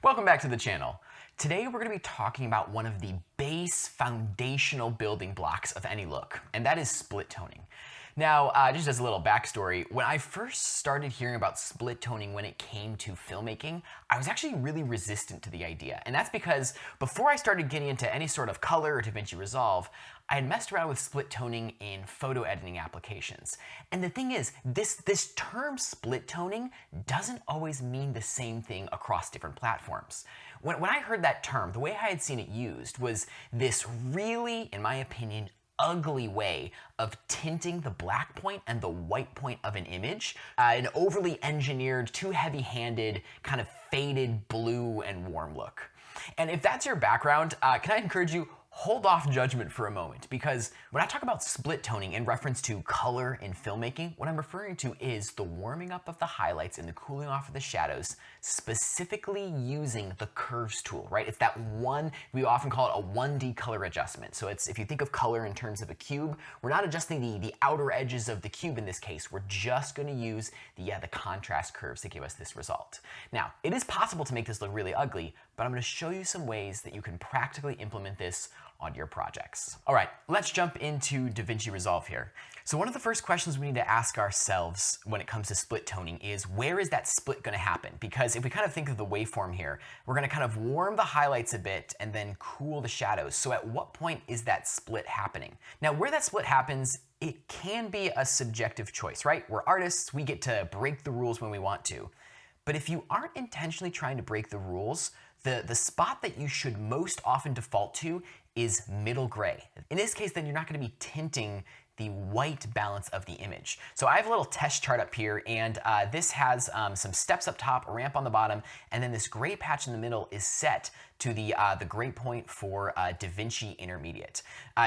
Welcome back to the channel. Today we're going to be talking about one of the base foundational building blocks of any look, and that is split toning. Now, just as a little backstory, when I first started hearing about split toning when it came to filmmaking, I was actually really resistant to the idea. And that's because before I started getting into any sort of color or Davinci Resolve, I had messed around with split toning in photo editing applications. And the thing is, this term split toning doesn't always mean the same thing across different platforms. When I heard that term, the way I had seen it used was this really, in my opinion, ugly way of tinting the black point and the white point of an image, an overly engineered, too heavy-handed, kind of faded blue and warm look. And if that's your background, can I encourage you, hold off judgment for a moment, because when I talk about split toning in reference to color in filmmaking, what I'm referring to is the warming up of the highlights and the cooling off of the shadows, specifically using the curves tool, right? It's that one, we often call it a 1D color adjustment. So it's, if you think of color in terms of a cube, we're not adjusting the outer edges of the cube in this case. We're just going to use the contrast curves to give us this result. Now, it is possible to make this look really ugly, but I'm going to show you some ways that you can practically implement this on your projects. All right, let's jump into Davinci Resolve here. So one of the first questions we need to ask ourselves when it comes to split toning is, where is that split going to happen? Because if we kind of think of the waveform here, we're going to kind of warm the highlights a bit and then cool the shadows. So at what point is that split happening? Now, where that split happens, it can be a subjective choice, right? We're artists, we get to break the rules when we want to. But if you aren't intentionally trying to break the rules, the spot that you should most often default to is middle gray. In this case, then you're not going to be tinting the white balance of the image. So I have a little test chart up here, and this has some steps up top, a ramp on the bottom, and then this gray patch in the middle is set to the gray point for Davinci Intermediate.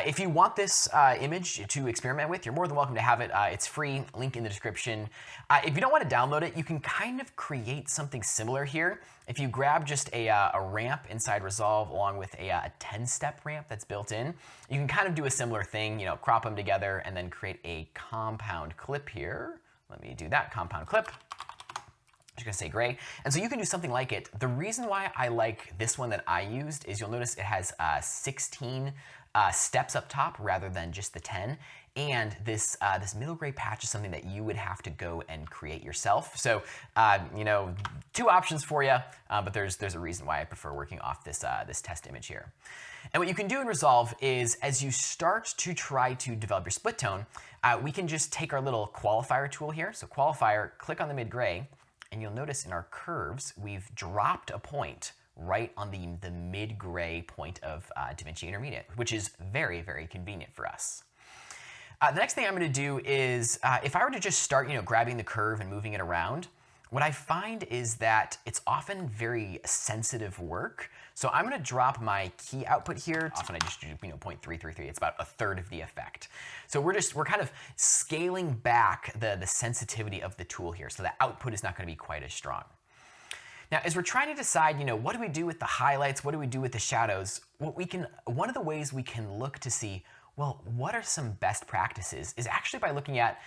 If you want this image to experiment with, you're more than welcome to have it. It's free, link in the description. If you don't want to download it, you can kind of create something similar here. If you grab just a ramp inside Resolve along with a 10-step ramp that's built in, you can kind of do a similar thing, crop them together and then create a compound clip here. Let me do that, compound clip. I'm just gonna say gray. And so you can do something like it. The reason why I like this one that I used is you'll notice it has 16 steps up top rather than just the 10. And this middle gray patch is something that you would have to go and create yourself. So, two options for you, but there's a reason why I prefer working off this test image here. And what you can do in Resolve is, as you start to try to develop your split tone, we can just take our little qualifier tool here. So qualifier, click on the mid gray, and you'll notice in our curves, we've dropped a point right on the mid gray point of Davinci Intermediate, which is very, very convenient for us. The next thing I'm going to do is, if I were to just start, grabbing the curve and moving it around, what I find is that it's often very sensitive work. So I'm going to drop my key output here. Often I just do 0.333. It's about a third of the effect. So we're kind of scaling back the sensitivity of the tool here, so the output is not going to be quite as strong. Now, as we're trying to decide, what do we do with the highlights? What do we do with the shadows? One of the ways we can look to see, well, what are some best practices is actually by looking at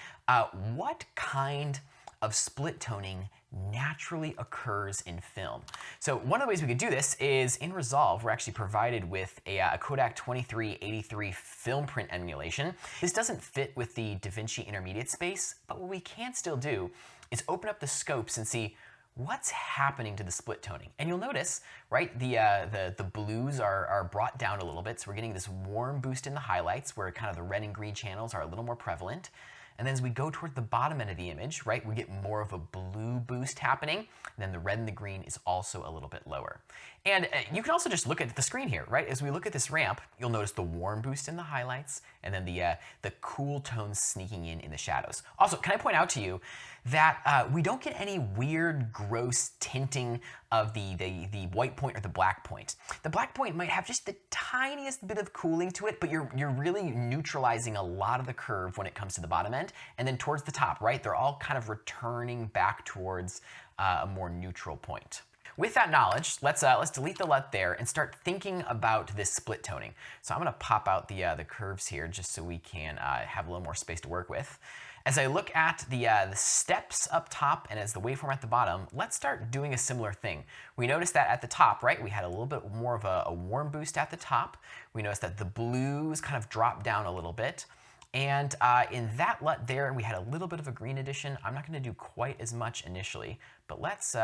what kind of split toning naturally occurs in film. So one of the ways we could do this is in Resolve, we're actually provided with a Kodak 2383 film print emulation. This doesn't fit with the Davinci Intermediate space, but what we can still do is open up the scopes and see what's happening to the split toning. And you'll notice, right, the blues are brought down a little bit, so we're getting this warm boost in the highlights where kind of the red and green channels are a little more prevalent. And then as we go toward the bottom end of the image, right, we get more of a blue boost happening. And then the red and the green is also a little bit lower. And you can also just look at the screen here, right? As we look at this ramp, you'll notice the warm boost in the highlights and then the cool tones sneaking in the shadows. Also, can I point out to you that we don't get any weird, gross tinting of the white point or the black point. The black point might have just the tiniest bit of cooling to it, but you're really neutralizing a lot of the curve when it comes to the bottom end. And then towards the top, right, they're all kind of returning back towards a more neutral point. With that knowledge, let's delete the LUT there and start thinking about this split toning. So I'm gonna pop out the curves here just so we can have a little more space to work with. As I look at the steps up top and as the waveform at the bottom, let's start doing a similar thing. We noticed that at the top, right, we had a little bit more of a warm boost at the top. We noticed that the blues kind of dropped down a little bit. And in that LUT there, we had a little bit of a green addition. I'm not going to do quite as much initially, but let's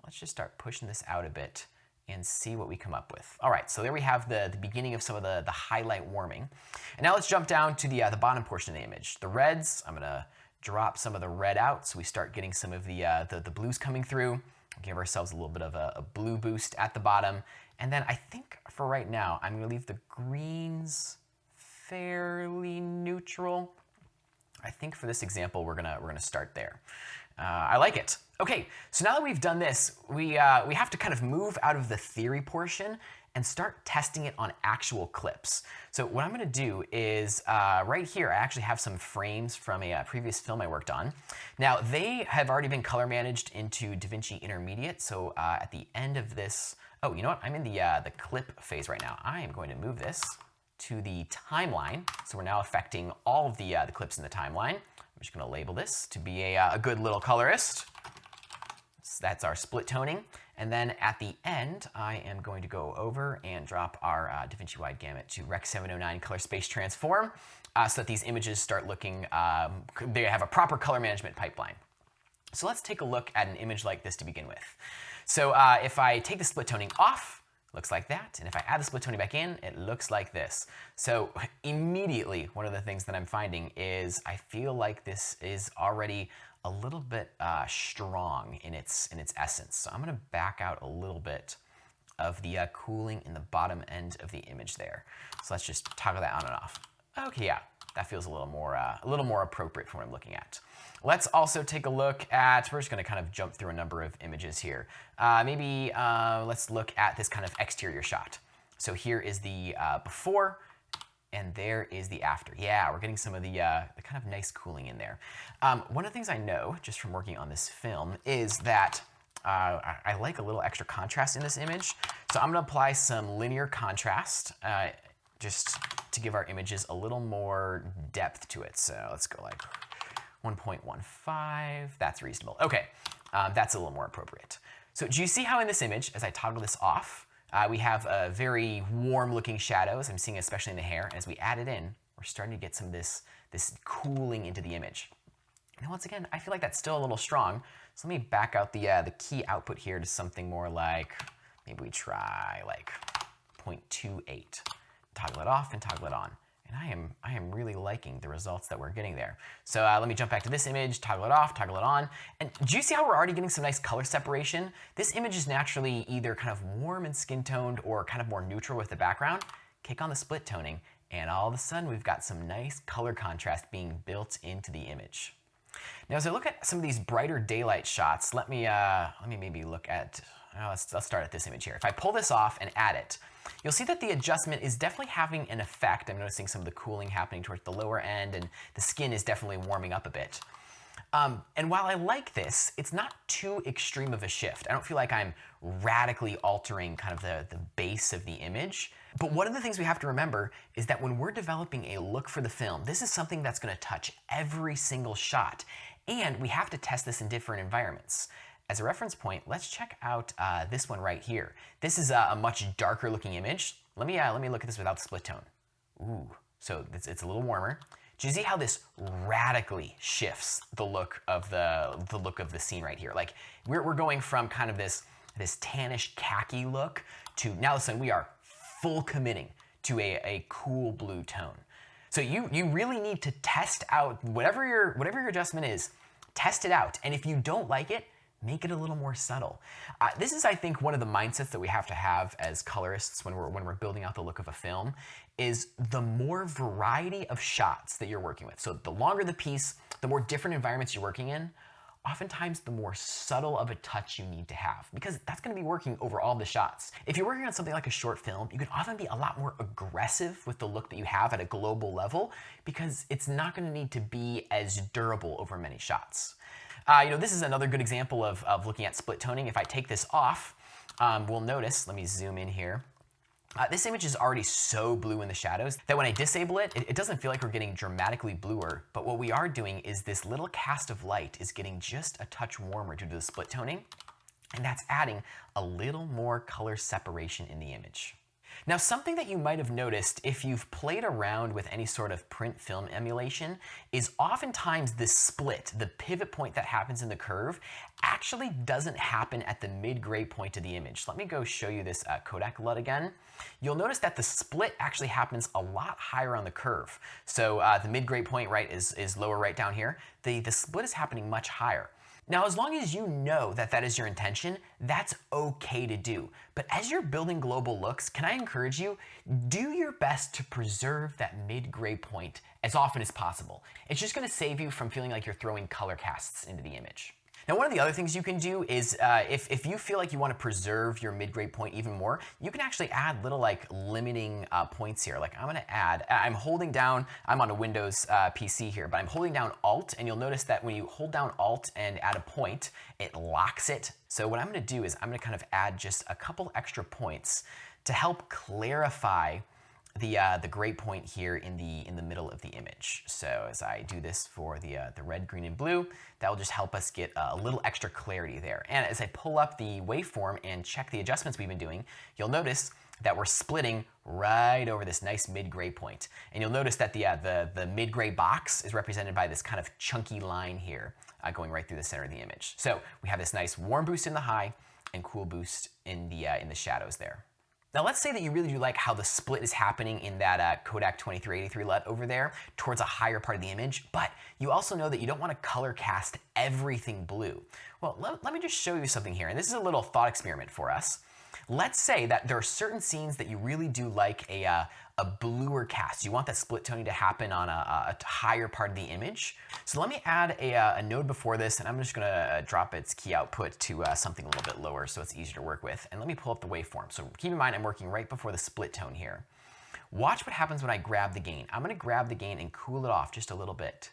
just start pushing this out a bit and see what we come up with. All right, so there we have the beginning of some of the highlight warming. And now let's jump down to the bottom portion of the image. The reds, I'm gonna drop some of the red out so we start getting some of the blues coming through. Give ourselves a little bit of a blue boost at the bottom. And then I think for right now, I'm gonna leave the greens fairly neutral. I think for this example, we're gonna start there. I like it. Okay, so now that we've done this, we have to kind of move out of the theory portion and start testing it on actual clips. So what I'm gonna do is, right here, I actually have some frames from a previous film I worked on. Now, they have already been color managed into Davinci Intermediate, so at the end of this, oh, you know what? I'm in the clip phase right now. I am going to move this to the timeline, so we're now affecting all of the clips in the timeline. I'm just gonna label this to be a good little colorist. So that's our split toning. And then at the end, I am going to go over and drop our Davinci Wide Gamut to Rec 709 Color Space Transform so that these images start looking, they have a proper color management pipeline. So let's take a look at an image like this to begin with. So if I take the split toning off, looks like that. And if I add the split toning back in, it looks like this. So immediately, one of the things that I'm finding is I feel like this is already a little bit strong in its essence. So I'm gonna back out a little bit of the cooling in the bottom end of the image there. So let's just toggle that on and off. Okay, yeah, that feels a little more appropriate for what I'm looking at. Let's also take a look at, we're just gonna kind of jump through a number of images here. Maybe let's look at this kind of exterior shot. So here is the before, and there is the after. Yeah, we're getting some of the kind of nice cooling in there. One of the things I know, just from working on this film, is that I like a little extra contrast in this image. So I'm gonna apply some linear contrast just to give our images a little more depth to it. So let's go like 1.15, that's reasonable. Okay, that's a little more appropriate. So do you see how in this image, as I toggle this off, we have very warm looking shadows. I'm seeing especially in the hair. As we add it in, we're starting to get some of this cooling into the image. Now once again, I feel like that's still a little strong. So let me back out the key output here to something more like, maybe we try like 0.28. Toggle it off and toggle it on. And I am really liking the results that we're getting there. So let me jump back to this image, toggle it off, toggle it on. And do you see how we're already getting some nice color separation? This image is naturally either kind of warm and skin toned or kind of more neutral with the background. Kick on the split toning, and all of a sudden we've got some nice color contrast being built into the image. Now as I look at some of these brighter daylight shots, let me maybe look at, let's start at this image here. If I pull this off and add it, you'll see that the adjustment is definitely having an effect. I'm noticing some of the cooling happening towards the lower end, and the skin is definitely warming up a bit. And while I like this, it's not too extreme of a shift. I don't feel like I'm radically altering kind of the base of the image. But one of the things we have to remember is that when we're developing a look for the film, this is something that's gonna touch every single shot. And we have to test this in different environments. As a reference point, let's check out this one right here. This is a much darker looking image. Let me look at this without the split tone. Ooh, so it's a little warmer. Do you see how this radically shifts the look of the scene right here? Like we're going from kind of this tannish khaki look to now all of a sudden we are full committing to a cool blue tone. So you really need to test out whatever your adjustment is, test it out. And if you don't like it, make it a little more subtle. This is, I think, one of the mindsets that we have to have as colorists when we're building out the look of a film, is the more variety of shots that you're working with. So the longer the piece, the more different environments you're working in, oftentimes the more subtle of a touch you need to have, because that's gonna be working over all the shots. If you're working on something like a short film, you can often be a lot more aggressive with the look that you have at a global level, because it's not gonna need to be as durable over many shots. This is another good example of looking at split toning. If I take this off, we'll notice, let me zoom in here. This image is already so blue in the shadows that when I disable it, it doesn't feel like we're getting dramatically bluer, but what we are doing is this little cast of light is getting just a touch warmer due to the split toning, and that's adding a little more color separation in the image. Now, something that you might have noticed if you've played around with any sort of print film emulation is oftentimes this split, the pivot point that happens in the curve, actually doesn't happen at the mid-gray point of the image. Let me go show you this Kodak LUT again. You'll notice that the split actually happens a lot higher on the curve. So the mid-gray point, right, is lower right down here. The split is happening much higher. Now, as long as you know that that is your intention, that's okay to do. But as you're building global looks, can I encourage you, do your best to preserve that mid-gray point as often as possible. It's just gonna save you from feeling like you're throwing color casts into the image. Now, one of the other things you can do is if you feel like you want to preserve your mid-grade point even more, you can actually add little like limiting points here. Like I'm going to add, I'm holding down, I'm on a Windows PC here, but I'm holding down Alt, and you'll notice that when you hold down Alt and add a point, it locks it. So what I'm going to do is I'm going to kind of add just a couple extra points to help clarify the gray point here in the middle of the image. So as I do this for the red, green, and blue, that will just help us get a little extra clarity there. And as I pull up the waveform and check the adjustments we've been doing, you'll notice that we're splitting right over this nice mid-gray point. And you'll notice that the mid-gray box is represented by this kind of chunky line here going right through the center of the image. So we have this nice warm boost in the high and cool boost in the shadows there. Now let's say that you really do like how the split is happening in that Kodak 2383 LUT over there towards a higher part of the image, but you also know that you don't want to color cast everything blue. Well, let me just show you something here, and this is a little thought experiment for us. Let's say that there are certain scenes that you really do like a bluer cast. You want that split toning to happen on a higher part of the image. So let me add a node before this, and I'm just gonna drop its key output to something a little bit lower so it's easier to work with. And let me pull up the waveform. So keep in mind I'm working right before the split tone here. Watch what happens when I grab the gain. I'm gonna grab the gain and cool it off just a little bit.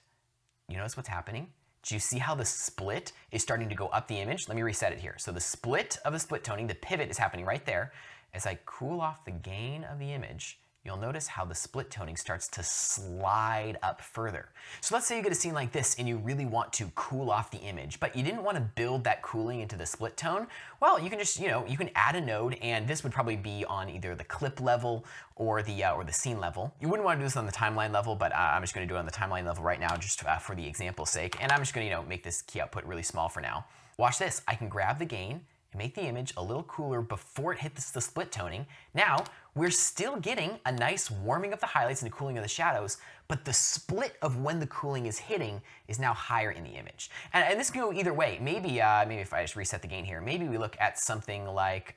You notice what's happening? Do you see how the split is starting to go up the image? Let me reset it here. So the split of the split toning, the pivot is happening right there. As I cool off the gain of the image, you'll notice how the split toning starts to slide up further. So let's say you get a scene like this and you really want to cool off the image, but you didn't want to build that cooling into the split tone. Well, you can just, you can add a node, and this would probably be on either the clip level or the scene level. You wouldn't want to do this on the timeline level, but I'm just going to do it on the timeline level right now just for the example's sake. And I'm just going to, make this key output really small for now. Watch this. I can grab the gain and make the image a little cooler before it hits the split toning. Now, we're still getting a nice warming of the highlights and a cooling of the shadows, but the split of when the cooling is hitting is now higher in the image. And this can go either way. Maybe if I just reset the gain here, maybe we look at something like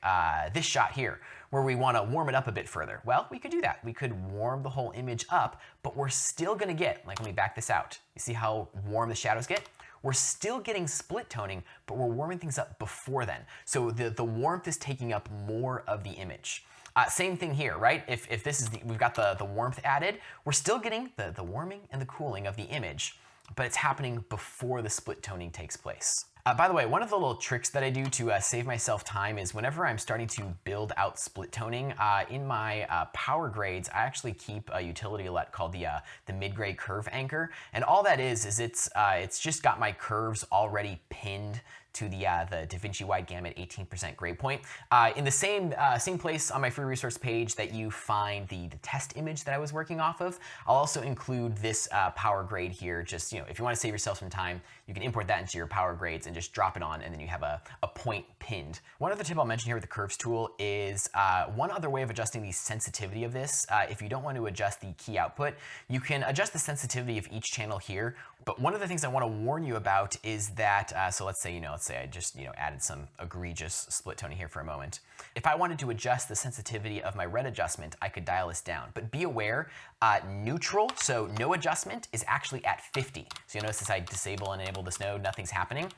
this shot here, where we want to warm it up a bit further. Well, we could do that. We could warm the whole image up, but we're still going to get, like let me back this out. You see how warm the shadows get? We're still getting split toning, but we're warming things up before then. So the warmth is taking up more of the image. Same thing here, right? If this is we've got the warmth added, we're still getting the warming and the cooling of the image, but it's happening before the split toning takes place. By the way, one of the little tricks that I do to save myself time is whenever I'm starting to build out split toning, in my power grades, I actually keep a utility LUT called the mid-grade curve anchor. And all that is it's just got my curves already pinned to the Davinci wide gamut 18% grade point. In the same place on my free resource page that you find the test image that I was working off of, I'll also include this power grade here. Just, if you want to save yourself some time, you can import that into your power grades and just drop it on, and then you have a point pinned. One other tip I'll mention here with the curves tool is one other way of adjusting the sensitivity of this. If you don't want to adjust the key output, you can adjust the sensitivity of each channel here. But one of the things I want to warn you about is that, so let's say I just added some egregious split toning here for a moment. If I wanted to adjust the sensitivity of my red adjustment, I could dial this down. But be aware, neutral, so no adjustment, is actually at 50. So you notice as I disable and enable this node, nothing's happening.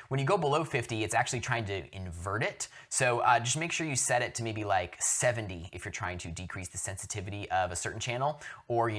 When you go below 50, it's actually trying to invert it. So just make sure you set it to maybe like 70 if you're trying to decrease the sensitivity of a certain channel, or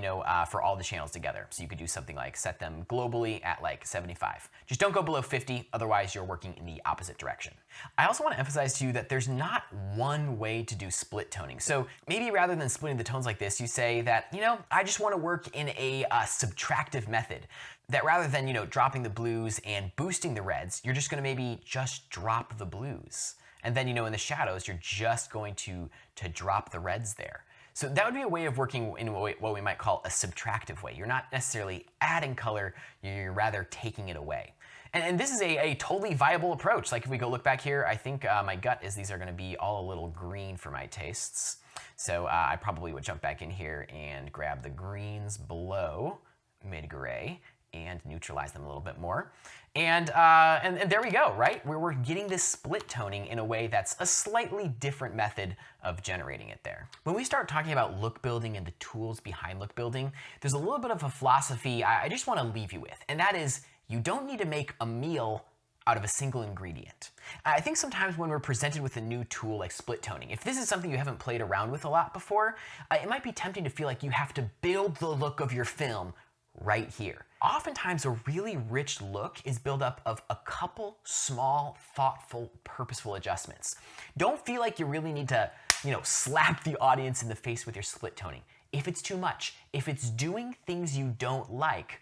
for all the channels together. So you could do something like set them globally at like 75. Just don't go below 50, otherwise you're working working in the opposite direction. I also want to emphasize to you that there's not one way to do split toning. So maybe rather than splitting the tones like this, you say that, I just want to work in a subtractive method. That rather than, dropping the blues and boosting the reds, you're just going to maybe just drop the blues. And then, in the shadows, you're just going to drop the reds there. So that would be a way of working in what we might call a subtractive way. You're not necessarily adding color, you're rather taking it away. And this is a totally viable approach. Like if we go look back here, I think my gut is these are gonna be all a little green for my tastes. So I probably would jump back in here and grab the greens below mid-gray and neutralize them a little bit more. And there we go, right? We're getting this split toning in a way that's a slightly different method of generating it there. When we start talking about look building and the tools behind look building, there's a little bit of a philosophy I just want to leave you with, and that is you don't need to make a meal out of a single ingredient. I think sometimes when we're presented with a new tool like split toning, if this is something you haven't played around with a lot before, it might be tempting to feel like you have to build the look of your film right here. Oftentimes, a really rich look is built up of a couple small, thoughtful, purposeful adjustments. Don't feel like you really need to, slap the audience in the face with your split toning. If it's too much, if it's doing things you don't like,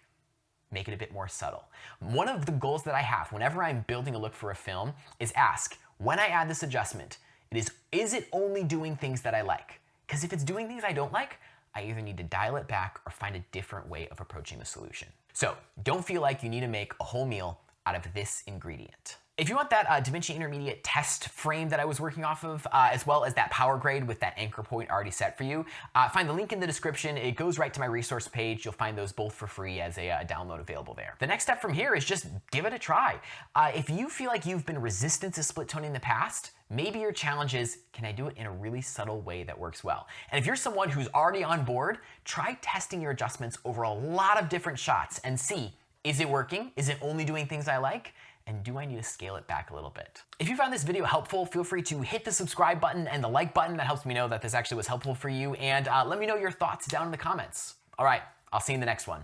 make it a bit more subtle. One of the goals that I have whenever I'm building a look for a film is ask, when I add this adjustment, is it only doing things that I like? Because if it's doing things I don't like, I either need to dial it back or find a different way of approaching the solution. So don't feel like you need to make a whole meal out of this ingredient. If you want that Davinci Intermediate test frame that I was working off of, as well as that Powergrade with that anchor point already set for you, find the link in the description. It goes right to my resource page. You'll find those both for free as a download available there. The next step from here is just give it a try. If you feel like you've been resistant to split toning in the past, maybe your challenge is, can I do it in a really subtle way that works well? And if you're someone who's already on board, try testing your adjustments over a lot of different shots and see, is it working? Is it only doing things I like? And do I need to scale it back a little bit? If you found this video helpful, feel free to hit the subscribe button and the like button. That helps me know that this actually was helpful for you. And let me know your thoughts down in the comments. All right, I'll see you in the next one.